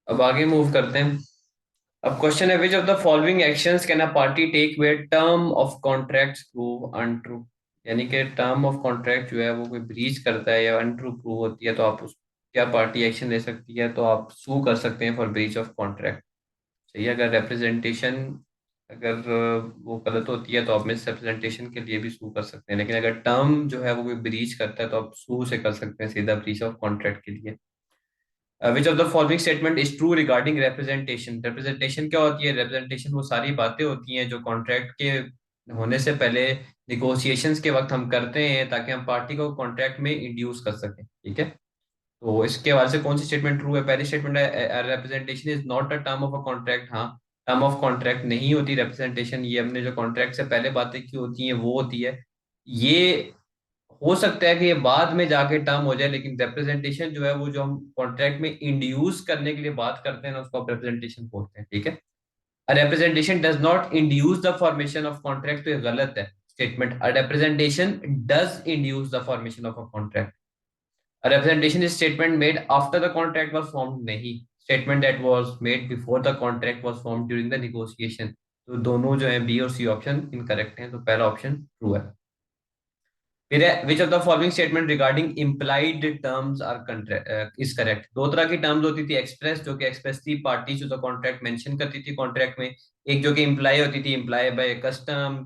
अब आगे मूव करते हैं। अब क्वेश्चन है, which of the following actions can a party take where term of contracts prove untrue. यानी कि टर्म ऑफ कॉन्ट्रैक्ट जो है वो कोई ब्रीच करता है या अनट्रू प्रूव होती है तो आप उस क्या पार्टी एक्शन ले सकती है, तो आप सू कर सकते हैं फॉर ब्रीच ऑफ कॉन्ट्रैक्ट। सही है। अगर रिप्रेजेंटेशन अगर वो गलत होती है तो आप मिस रिप्रेजेंटेशन के लिए भी सू कर सकते हैं, लेकिन अगर टर्म जो है वो कोई ब्रीच करता है तो आप सू से कर सकते हैं सीधा ब्रीच ऑफ कॉन्ट्रैक्ट के लिए। विच of the following statement is true regarding representation. Representation क्या होती है? रिप्रेजेंटेशन वो सारी बातें होती हैं जो कॉन्ट्रैक्ट के होने से पहले निगोशिएशंस के वक्त हम करते हैं ताकि हम पार्टी को कॉन्ट्रैक्ट में इंड्यूस कर सकें। ठीक है। तो इसके हवाले से कौन सी स्टेटमेंट ट्रू है? पहली स्टेटमेंट है representation is not a term of a contract. हाँ, टर्म ऑफ कॉन्ट्रैक्ट नहीं होती रिप्रेजेंटेशन, ये हमने जो कॉन्ट्रैक्ट से पहले बातें की होती हैं वो होती है। ये हो सकता है कि ये बाद में जाके टर्म हो जाए, लेकिन रिप्रेजेंटेशन जो है वो जो हम कॉन्ट्रैक्ट में इंड्यूस करने के लिए बात करते हैं ना उसको आप रिप्रेजेंटेशन बोलते हैं। ठीक है। A representation does not induce the formation of contract, तो ये गलत है statement. A representation does induce the formation of a contract. A representation is statement made after the contract was formed, नहीं। Statement that was made before the contract was formed during the negotiation। तो दोनों जो है B और C option incorrect हैं, तो पहला option true है। फिर है, which of the following statement regarding implied terms are is correct. दो तरह की टर्म्स होती थी, एक्सप्रेस जो कि एक्सप्रेस थी, पार्टी जो कॉन्ट्रैक्ट मेंशन करती थी कॉन्ट्रैक्ट में। एक जो कि इम्प्लाई होती थी, imply by custom,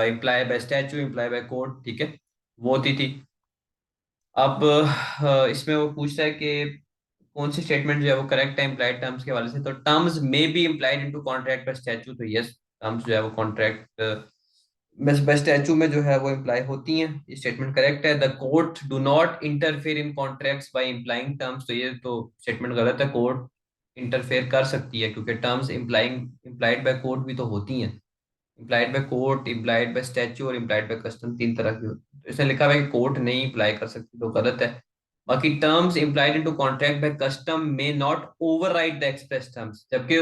imply by statue, imply by code. ठीक है, वो होती थी। अब इसमें वो पूछता है कि कौन सी स्टेटमेंट जो है वो करेक्ट है इम्प्लाइड टर्म्स के हवाले से। तो टर्म्स में B implied into contract bye statue, तो यस, टर्म्स जो है वो कॉन्ट्रैक्ट बस बाय स्टैचू में जो है वो इम्प्लाई होती हैं, ये स्टेटमेंट करेक्ट है। The court do not interfere in contracts by implying terms, तो ये तो स्टेटमेंट गलत है। कोर्ट इंटरफेयर कर सकती है क्योंकि terms implying implied by court भी तो होती हैं। Implied by court, implied by statue और इम्प्लाइड बाय कस्टम, तीन तरह की होती है। तो इसने लिखा हुआ है कि कोर्ट नहीं इम्प्लाई कर सकती, तो गलत है। बाकी terms implied into contract by custom may not override the express terms, जबकि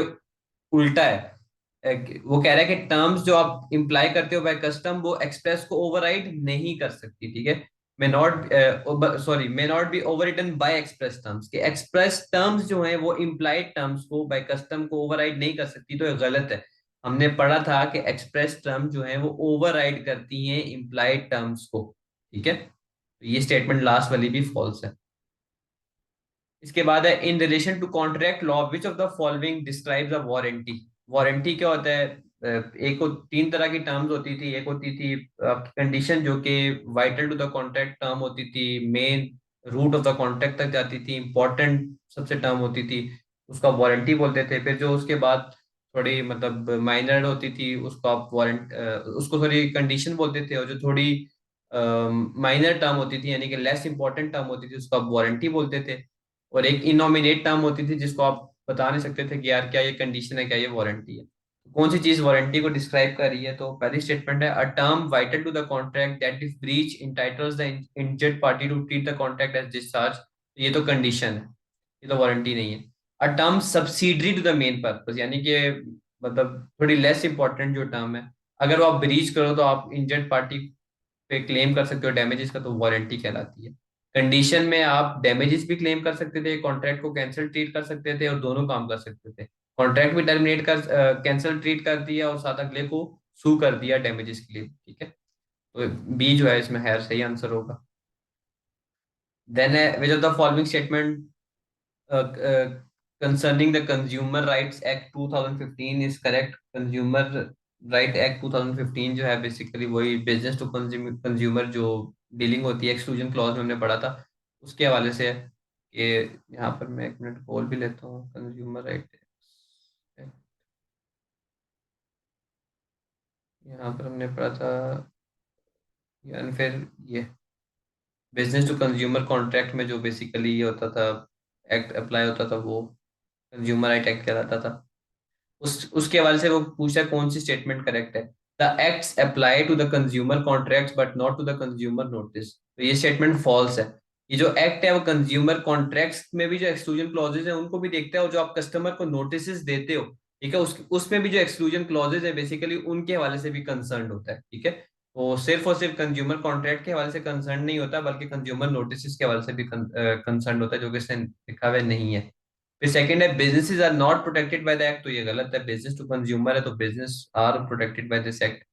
उल्टा है। वो कह रहा है कि टर्म्स जो आप इम्प्लाई करते हो बाय कस्टम वो एक्सप्रेस को ओवरराइड नहीं कर सकती। ठीक है। May not sorry, may not be overwritten by express terms, के एक्सप्रेस टर्म्स जो हैं वो इम्प्लाइड टर्म्स को बाय कस्टम को ओवरराइड नहीं कर सकती, तो ये गलत है। हमने पढ़ा था कि एक्सप्रेस टर्म जो है वो ओवरराइड करती हैं इम्प्लाइड टर्म्स को। ठीक है, तो ये स्टेटमेंट लास्ट वाली भी फॉल्स है। इसके बाद है, in relation to contract law which of the following describes a warranty. Warranty क्या होता है? एक को तीन तरह की टर्म्स होती थी। एक होती थी आपकी कंडीशन जो कि vital to the contract term होती थी, main root of the contract तक जाती थी, इंपॉर्टेंट सबसे टर्म होती थी, उसका वारंटी बोलते थे। फिर जो उसके बाद थोड़ी मतलब माइनर होती थी उसको आप वारंट उसको थोड़ी कंडीशन बोलते थे, और जो थोड़ी माइनर टर्म होती थी यानी कि लेस इंपॉर्टेंट टर्म होती थी उसको आप वारंटी बोलते थे। और एक इनोमिनेट टर्म होती थी जिसको आप बता नहीं सकते थे कि यार क्या ये कंडीशन है, क्या ये वारंटी है। तो कौन सी चीज वारंटी को डिस्क्राइब कर रही है? तो पहली स्टेटमेंट है, a term vital to the contract that if breach entitles the injured party to treat the contract as discharge, ये तो कंडीशन है, ये तो वारंटी नहीं है। A term subsidiary to the main purpose, यानी कि मतलब थोड़ी लेस इंपॉर्टेंट जो टर्म है, अगर वो आप ब्रीच करो तो आप इंजर्ड पार्टी पे क्लेम कर सकते हो डैमेजेस का, तो वारंटी कहलाती है। कंडीशन में आप डैमेजेस भी क्लेम कर सकते थे, कॉन्ट्रैक्ट को कैंसिल ट्रीट कर सकते थे, और दोनों काम कर सकते थे। कॉन्ट्रैक्ट भी टर्मिनेट कर कैंसिल ट्रीट कर दिया और साथ अगले को सू कर दिया डैमेजेस के लिए। ठीक है, तो बी जो है इसमें है सही आंसर होगा। देन है, which of the following statement concerning the Consumer Rights Act 2015 is correct। Consumer right act 2015 जो है बेसिकली वही बिजनेस टू कंज्यूमर जो डीलिंग होती है, एक्सक्लूजन क्लॉज में हमने पढ़ा था, उसके हवाले से है कि यहाँ पर मैं एक मिनट बोल भी लेता हूँ। कंज्यूमर राइट यहाँ पर हमने पढ़ा था, यानी फिर ये बिजनेस टू कंज्यूमर कॉन्ट्रैक्ट में जो बेसिकली ये होता था, एक्ट अप्लाई होता था, वो कंज्यूमर राइट एक्ट कहलाता था। उसके हवाले से वो पूछा कौन सी स्टेटमेंट करेक्ट है। The acts apply to the consumer contracts but not to the consumer notice, तो ये स्टेटमेंट फॉल्स है। ये जो एक्ट है वो कंज्यूमर कॉन्ट्रैक्ट्स में भी जो एक्सक्लूजन क्लॉजेज है उनको भी देखता है, और जो आप कस्टमर को नोटिस देते हो, ठीक है, उसमें भी जो एक्सक्लूजन क्लॉजेज है बेसिकली उनके हवाले से भी कंसर्न होता है। ठीक है, तो सिर्फ और सिर्फ कंज्यूमर कॉन्ट्रैक्ट के हवाले से कंसर्न नहीं होता, बल्कि कंज्यूमर नोटिस के हवाले से भी कंसर्न होता है, जो कि इसने लिखा हुआ नहीं है। फिर सेकंड है businesses are not protected by the act, तो ये गलत है, बिजनेस टू कंज्यूमर है तो business are protected by this act.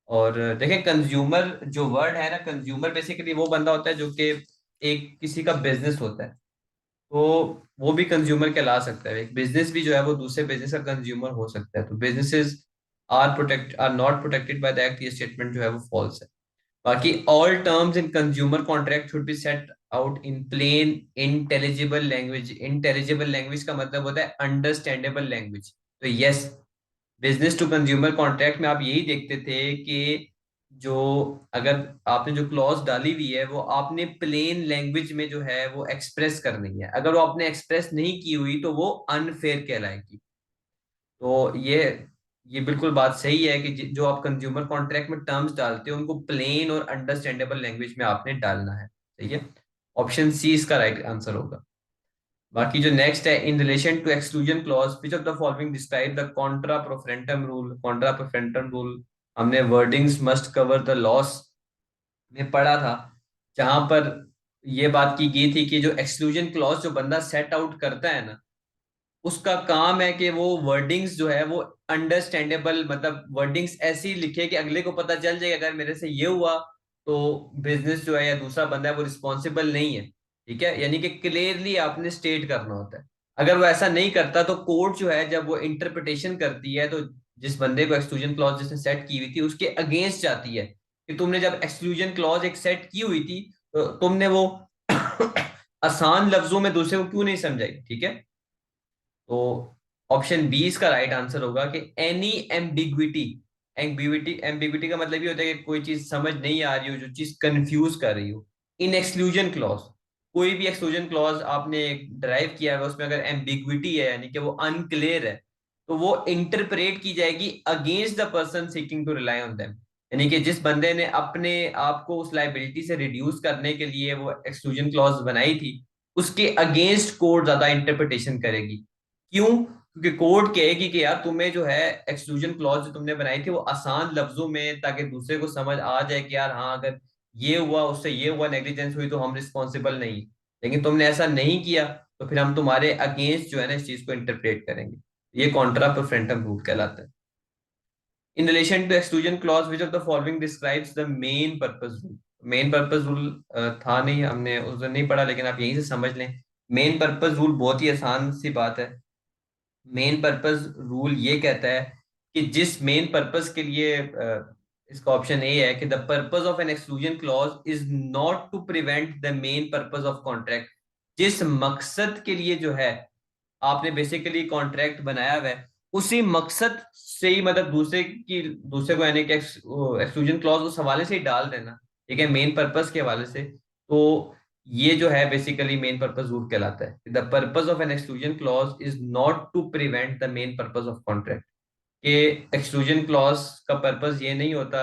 और देखें कंज्यूमर जो वर्ड है ना, कंज्यूमर बेसिकली वो बंदा होता है जो कि एक किसी का बिजनेस होता है, तो वो भी कंज्यूमर कहला सकता है। एक बिजनेस भी जो है वो दूसरे बिजनेस का कंज्यूमर हो सकता है, तो businesses are not protected by the act, ये स्टेटमेंट जो है वो फॉल्स है। बाकी all terms in consumer contract should be set out in plain intelligible language. Intelligible language का मतलब होता है अंडरस्टैंडेबल लैंग्वेज। तो yes, business to consumer contract में आप यही देखते थे कि जो अगर आपने जो क्लॉज डाली हुई है वो आपने प्लेन लैंग्वेज में जो है वो एक्सप्रेस करनी है, अगर वो आपने एक्सप्रेस नहीं की हुई तो वो अनफेयर कहलाएगी। तो ये बिल्कुल बात सही है कि जो आप कंज्यूमर कॉन्ट्रैक्ट में टर्म्स डालते हो उनको प्लेन और अंडरस्टैंडेबल लैंग्वेज में आपने डालना है। ठीक है, ऑप्शन सी इसका राइट आंसर होगा। बाकी जो नेक्स्ट है, in relation to exclusion clause which of the following describe the contra proferentem rule. Contra proferentem rule हमने wordings must cover the loss में पढ़ा था, जहां पर ये बात की गई थी कि जो एक्सक्लूजन क्लॉज जो बंदा सेट आउट करता है ना, उसका काम है कि वो वर्डिंग्स जो है वो अंडरस्टैंडेबल, मतलब वर्डिंग्स ऐसी लिखे कि अगले को पता चल जाए अगर मेरे से ये हुआ तो बिजनेस जो है या दूसरा बंदा है वो रिस्पॉन्सिबल नहीं है। ठीक है, यानी कि क्लियरली आपने स्टेट करना होता है। अगर वो ऐसा नहीं करता तो कोर्ट जो है जब वो इंटरप्रिटेशन करती है तो जिस बंदे को एक्सक्लूजन क्लॉज जिसने सेट की हुई थी उसके अगेंस्ट जाती है कि तुमने जब एक्सक्लूजन क्लॉज एक सेट की हुई थी तो तुमने वो आसान लफ्जों में दूसरे को क्यों नहीं समझाई। ठीक है, तो ऑप्शन बी इसका राइट आंसर होगा कि एनी एम्बिग्विटी। एम्बिग्विटी एम्बिग्विटी का मतलब ये होता है कि कोई चीज समझ नहीं आ रही हो, जो चीज कंफ्यूज कर रही हो। इन एक्सक्लूजन क्लॉज, कोई भी एक्सक्लूजन क्लॉज आपने ड्राइव किया है उसमें अगर एम्बिग्विटी है यानी कि वो अनक्लियर है, तो वो इंटरप्रेट की जाएगी against the person seeking to rely on them. यानी कि जिस बंदे ने अपने आप को उस लाइबिलिटी से रिड्यूस करने के लिए वो एक्सक्लूजन क्लॉज बनाई थी, उसके अगेंस्ट कोर्ट ज्यादा इंटरप्रिटेशन करेगी। क्यों? क्योंकि कोर्ट कहेगी कि यार तुम्हें जो है एक्सक्लूजन क्लॉज जो तुमने बनाई थी वो आसान लफ्जों में, ताकि दूसरे को समझ आ जाए कि यार हाँ अगर ये हुआ उससे ये हुआ नेग्लिजेंस हुई तो हम रिस्पॉन्सिबल नहीं, लेकिन तुमने ऐसा नहीं किया तो फिर हम तुम्हारे अगेंस्ट जो है ना इस चीज को इंटरप्रेट करेंगे। ये कॉन्ट्रा प्रोफरेंटम रूल कहलाता है। In relation to exclusion clause which of the following describes the main purpose rule. Main purpose rule था नहीं, हमने उस दिन नहीं पढ़ा, लेकिन आप यहीं से समझ लें। मेन पर्पस रूल बहुत ही आसान सी बात है। मेन पर्पस रूल ये कहता है कि जिस मेन पर्पस के लिए इसका ऑप्शन ए है कि the purpose of an exclusion clause is not to prevent the main purpose of contract. जिस मकसद के लिए जो है आपने बेसिकली कॉन्ट्रैक्ट बनाया हुआ है उसी मकसद से ही, मतलब दूसरे को यानी कि एक्सक्लूजन क्लॉज उस हवाले से ही डाल देना। ठीक है, मेन पर्पस के हवाले से। तो ये जो है बेसिकली मेन पर्पस रूल कहलाता है। The purpose of an exclusion clause is not to prevent the main purpose of contract. कि एक्सक्लूजन क्लॉज का पर्पस ये नहीं होता,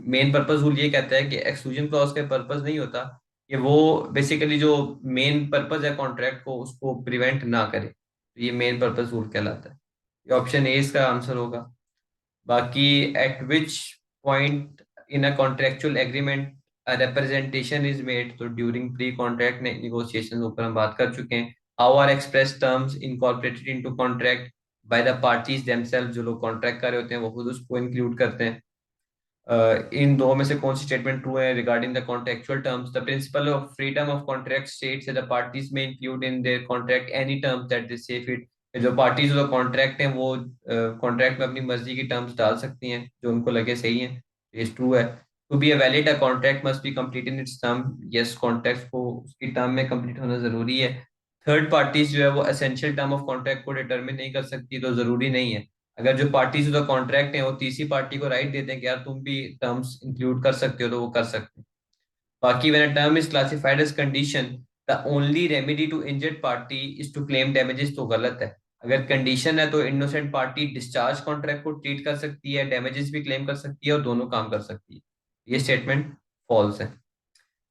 मेन पर्पस रूल ये कहता है कि एक्सक्लूजन क्लॉज का पर्पस नहीं होता कि वो बेसिकली जो मेन पर्पस है कॉन्ट्रैक्ट को उसको प्रिवेंट ना करे, तो ये मेन पर्पस रूल कहलाता है। ये ऑप्शन ए इसका आंसर होगा। बाकी at which point in a contractual agreement representation is made, तो ड्यूरिंग प्री कॉन्ट्रैक्ट नेगोशिएशन ऊपर हम बात कर चुके हैं। How are express terms incorporated into contract by the parties themselves. जो लोग कॉन्ट्रैक्ट कर रहे होते हैं वो खुद उसको इंक्लूड करते हैं। इन दो में से कौन सी स्टेटमेंट ट्रू है regarding the contractual terms. The principle of freedom of contract states that the parties may include in their contract any terms that they see fit. जो पार्टीज जो कॉन्ट्रैक्ट हैं वो कॉन्ट्रैक्ट में अपनी मर्जी की टर्म्स डाल सकती हैं जो उनको लगे सही है। ये ट्रू है। To be a valid a contract must be complete in its term. Yes, contract को उसकी टर्म में कंप्लीट होना जरूरी है। थर्ड पार्टीज जो है वो एसेंशियल टर्म ऑफ कॉन्ट्रैक्ट को डिटरमिन नहीं कर सकती, तो जरूरी नहीं है। अगर जो पार्टीज ऑफ द कॉन्ट्रैक्ट है वो तीसरी पार्टी को राइट देते हैं कि यार तुम भी टर्म्स इंक्लूड कर सकते हो, तो वो कर सकते हैं। बाकी when a term is classified as condition the only remedy to injured party is to claim damages, तो गलत है। अगर कंडीशन है तो इनोसेंट पार्टी डिस्चार्ज कॉन्ट्रैक्ट को ट्रीट कर सकती है, डैमेजेस भी क्लेम कर सकती है और दोनों काम कर सकती है। ये स्टेटमेंट फॉल्स है।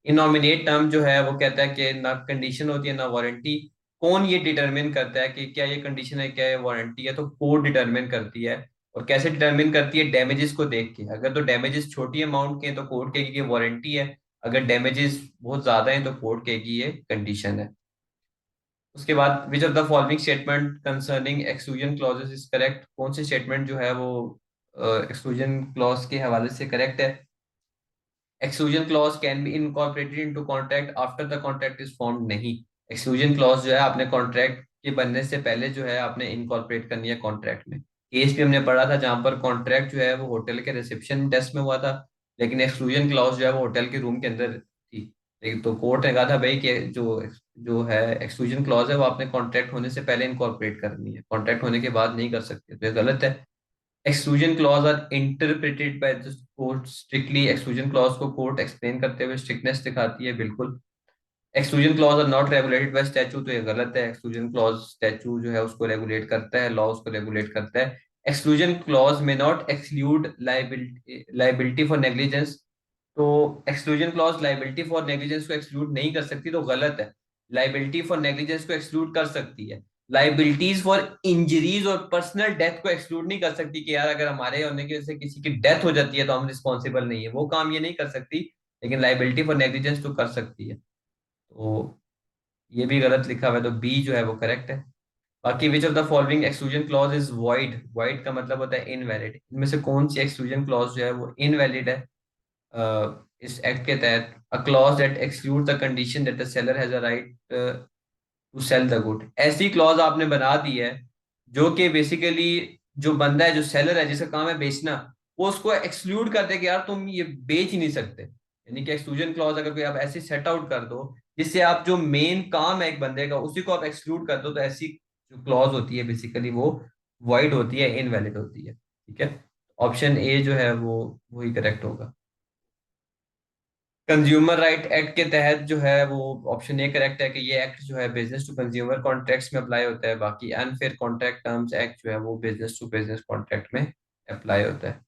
इनॉमिनेट टर्म जो है वो कहता है कि ना कंडीशन होती है ना वारंटी। कौन ये डिटरमिन करता है कि क्या ये कंडीशन है क्या ये वारंटी है, तो कोर्ट डिटरमिन करती है। और कैसे डिटरमिन करती है? डैमेजेस को देख के। अगर तो डैमेजेस छोटी अमाउंट के हैं तो कोर्ट कहेगी कि वारंटी है, अगर डैमेजेस बहुत ज्यादा हैं तो कोर्ट कहेगी ये कंडीशन है। उसके बाद विच of the following statement concerning exclusion clauses is correct, कौन से स्टेटमेंट जो है वो एक्सक्लूजन क्लॉज के हवाले से करेक्ट है। Exclusion clause can be incorporated into contract after the contract is formed, नहीं। एक्सक्लूजन क्लॉज जो है आपने कॉन्ट्रैक्ट के बनने से पहले जो है आपने इनकॉर्पोरेट करनी है कॉन्ट्रैक्ट में। केस भी हमने पढ़ा था जहां पर कॉन्ट्रैक्ट जो है वो होटल के रिसेप्शन डेस्क में हुआ था, लेकिन एक्सक्लूजन क्लॉज जो है वो होटल के रूम के अंदर थी। लेकिन तो कोर्ट ने कहा था भाई कि जो जो है एक्सक्लूजन क्लॉज है वो आपने कॉन्ट्रैक्ट होने से पहले इनकॉर्पोरेट करनी है, कॉन्ट्रैक्ट होने के बाद नहीं कर सकते, तो ये गलत है। Exclusion clause are interpreted by the court strictly, exclusion clause को कोर्ट एक्सप्लेन करते हुए स्ट्रिक्टनेस दिखाती है, बिल्कुल। Exclusion clause are not regulated by statue, तो ये गलत है। एक्सक्लूजन क्लॉज स्टैचू जो है उसको रेगुलेट करता है, लॉ उसको रेगुलेट करता है। Exclusion clause may not exclude liability for negligence, तो exclusion clause liability for negligence को एक्सक्लूड नहीं कर सकती, तो गलत है। लाइबिलिटी फॉर नेग्लिजेंस को एक्सक्लूड कर सकती है, लाइबिलिटीज फॉर इंजरीज और पर्सनल डेथ को एक्सक्लूड नहीं कर सकती कि यार अगर हमारे होने की वजह से किसी की डेथ हो जाती है तो हम रिस्पॉन्सिबल नहीं है, वो काम ये नहीं कर सकती। लेकिन लाइबिलिटी फॉर नेग्लिजेंस तो कर सकती है, तो ये भी गलत लिखा हुआ है, तो बी जो है वो करेक्ट है। बाकी विच of the following exclusion clause is void, void का मतलब होता है इनवैलिड, इनमें से कौन सी एक्सक्लूजन क्लॉज जो है वो इनवैलिड है इस एक्ट के तहत। A clause that exclude the condition that the seller has a right to sell the good, ऐसी क्लॉज आपने बना दी है जो कि बेसिकली जो बंदा है, जो सेलर है, जिसका काम है बेचना, वो उसको एक्सक्लूड कर दे कि यार तुम ये बेच ही नहीं सकते। यानी कि एक्सक्लूजन क्लॉज अगर कोई आप ऐसे सेट आउट कर दो जिससे आप जो मेन काम है एक बंदे का उसी को आप एक्सक्लूड कर दो, तो ऐसी जो क्लॉज होती है बेसिकली वो वॉइड होती है, इनवैलिड होती है। ठीक है, ऑप्शन ए जो है वो वही करेक्ट होगा। कंज्यूमर राइट एक्ट के तहत जो है वो ऑप्शन ए करेक्ट है कि ये एक्ट जो है बिजनेस टू कंज्यूमर कॉन्ट्रैक्ट्स में अप्लाई होता है, बाकी अनफेयर कॉन्ट्रैक्ट टर्म्स एक्ट जो है वो बिजनेस टू बिजनेस कॉन्ट्रैक्ट में अप्लाई होता है।